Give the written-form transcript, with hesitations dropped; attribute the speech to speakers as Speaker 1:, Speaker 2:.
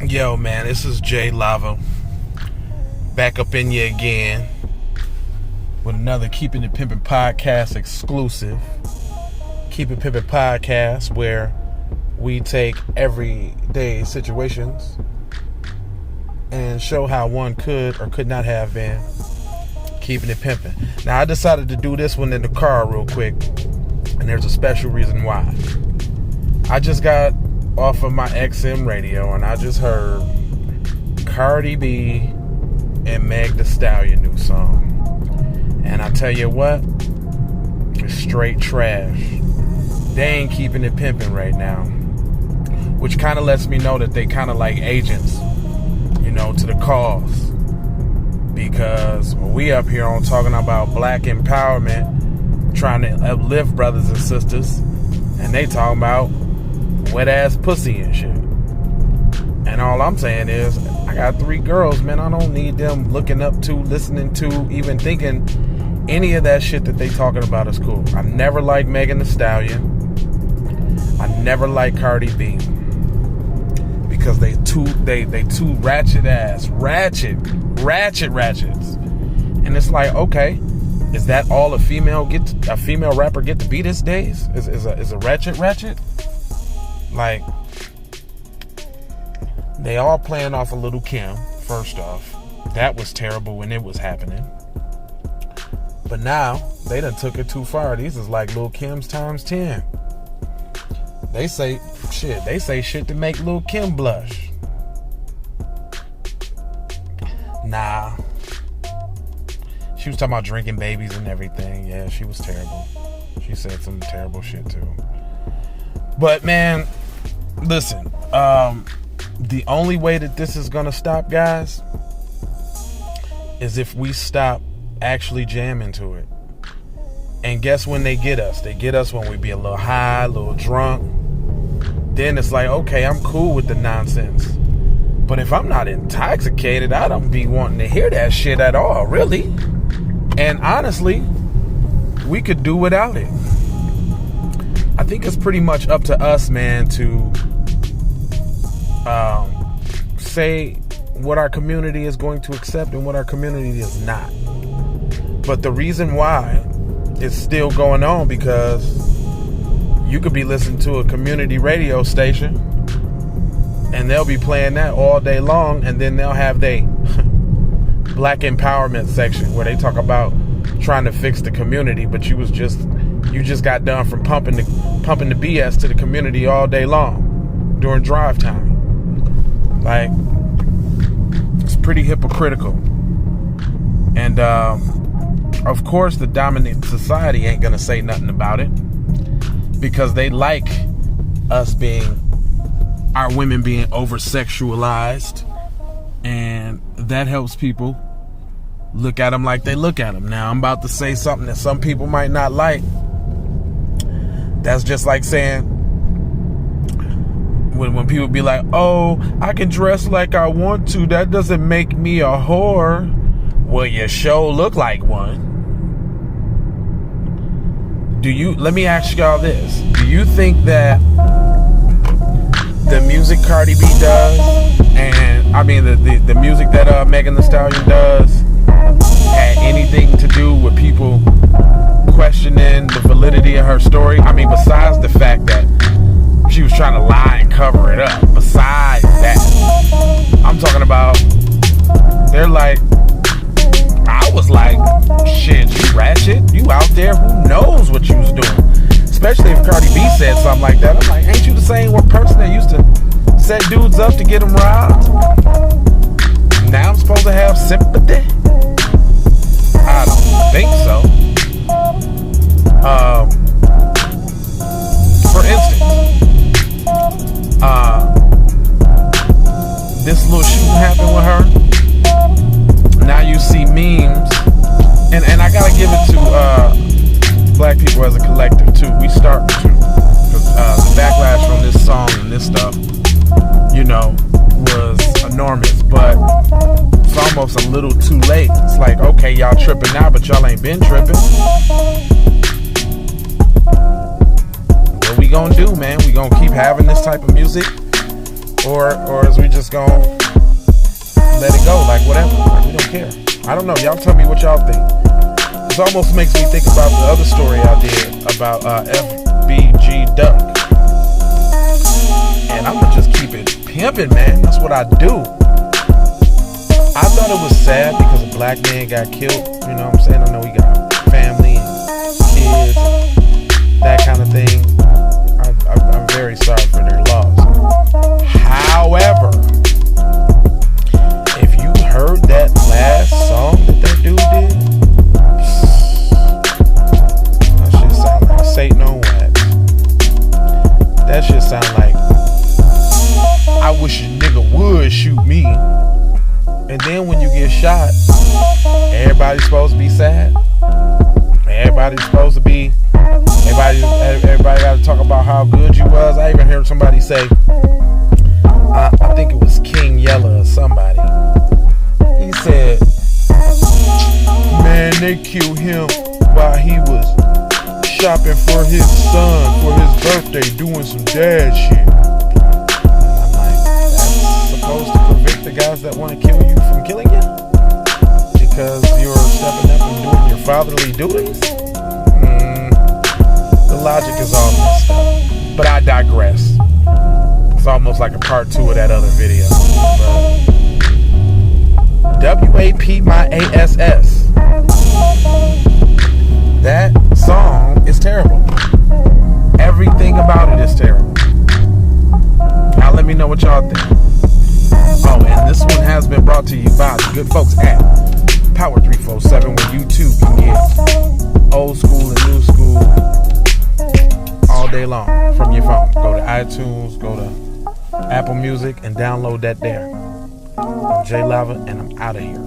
Speaker 1: Yo, man, this is Jay Lava. Back up in you again with another Keep It Pimpin Podcast exclusive. Keep It Pimpin Podcast, where we take everyday situations and show how one could or could not have been keeping it pimpin'. Now, I decided to do this one in the car real quick, and there's a special reason why. I just got off of my XM radio, and I just heard Cardi B and Megan Thee Stallion new song. And I tell you what, it's straight trash. They ain't keeping it pimpin' right now, which kind of lets me know that they kind of like agents, to the cause. Because we up here on talking about black empowerment, trying to uplift brothers and sisters, and they talking about wet ass pussy and shit. And all I'm saying is, I got 3 girls, man. I don't need them looking up to, listening to, even thinking any of that shit that they talking about is cool. I never liked Megan Thee Stallion. I never liked Cardi B, because they too ratchets. And it's like, okay, is that all a female rapper get to be these days? Is a ratchet? Like, they all playing off of Lil' Kim. First off, that was terrible when it was happening. But now they done took it too far. These is like Lil' Kim's times 10. They say shit to make Lil' Kim blush. Nah. She was talking about drinking babies and everything. Yeah, she was terrible. She said some terrible shit too. But man, listen, the only way that this is gonna stop, guys, is if we stop actually jamming to it. And guess when they get us? They get us when we be a little high, a little drunk. Then it's like, okay, I'm cool with the nonsense. But if I'm not intoxicated, I don't be wanting to hear that shit at all, really. And honestly, we could do without it. I think it's pretty much up to us, man, to say what our community is going to accept and what our community is not. But the reason why it's still going on, because you could be listening to a community radio station and they'll be playing that all day long, and then they'll have they black empowerment section where they talk about trying to fix the community, but you just got done from pumping the BS to the community all day long during drive time. Like, it's pretty hypocritical. And of course the dominant society ain't gonna say nothing about it, because they like our women being over sexualized, and that helps people look at them like they look at them. Now, I'm about to say something that some people might not like. That's just like saying, when people be like, oh, I can dress like I want to, that doesn't make me a whore. Well, you sure look like one. Let me ask y'all this. Do you think that the music Cardi B does, and I mean the music that Megan Thee Stallion does, had anything to do with people questioning the validity of her story? I mean, besides the fact that she was trying to lie and cover it up. Besides that, I'm talking about, they're like, I was like, shit, you ratchet, you out there, who knows what you was doing? Especially if Cardi B said something like that. I'm like, ain't you the same person that used to set dudes up to get them robbed? Now I'm supposed to have sympathy? I don't think so. For instance, this little shooting happened with her. Now you see memes, and I gotta give it to black people as a collective too. We start to, because the backlash from this song and this stuff, was enormous. But it's almost a little too late. It's like, okay, y'all tripping now, but y'all ain't been tripping. What we gonna do, man? We gonna keep having this type of music, Or is we just gonna let it go, like whatever, like we don't care. I don't know, y'all tell me what y'all think. This almost makes me think about the other story I did about FBG Duck. And I'ma just keep it pimping, man. That's what I do. I thought it was sad because a black man got killed. You know what I'm saying? I know he got family and kids and that kind of thing. I'm very sorry for their loss. However, if you heard that last song that dude did, that shit sound like Satan on wax. That shit sound like, I wish a nigga would shoot me. And then when you get shot, everybody's supposed to be sad. Everybody's supposed to be, everybody got to talk about how good you was. I even heard somebody say, I think it was King Yella or somebody. He said, man, they killed him while he was shopping for his son for his birthday, doing some dad shit. Supposed to convict the guys that want to kill you from killing you because you're stepping up and doing your fatherly duties. The logic is all messed up, but I digress. It's almost like a part 2 of that other video. But WAP my ASS. That song is terrible. Everything about it is terrible. Now let me know what y'all think. Oh, and this one has been brought to you by the good folks at Power 347, where you too can get old school and new school all day long from your phone. Go to iTunes, go to Apple Music, and download that there. I'm Jay Lava, and I'm out of here.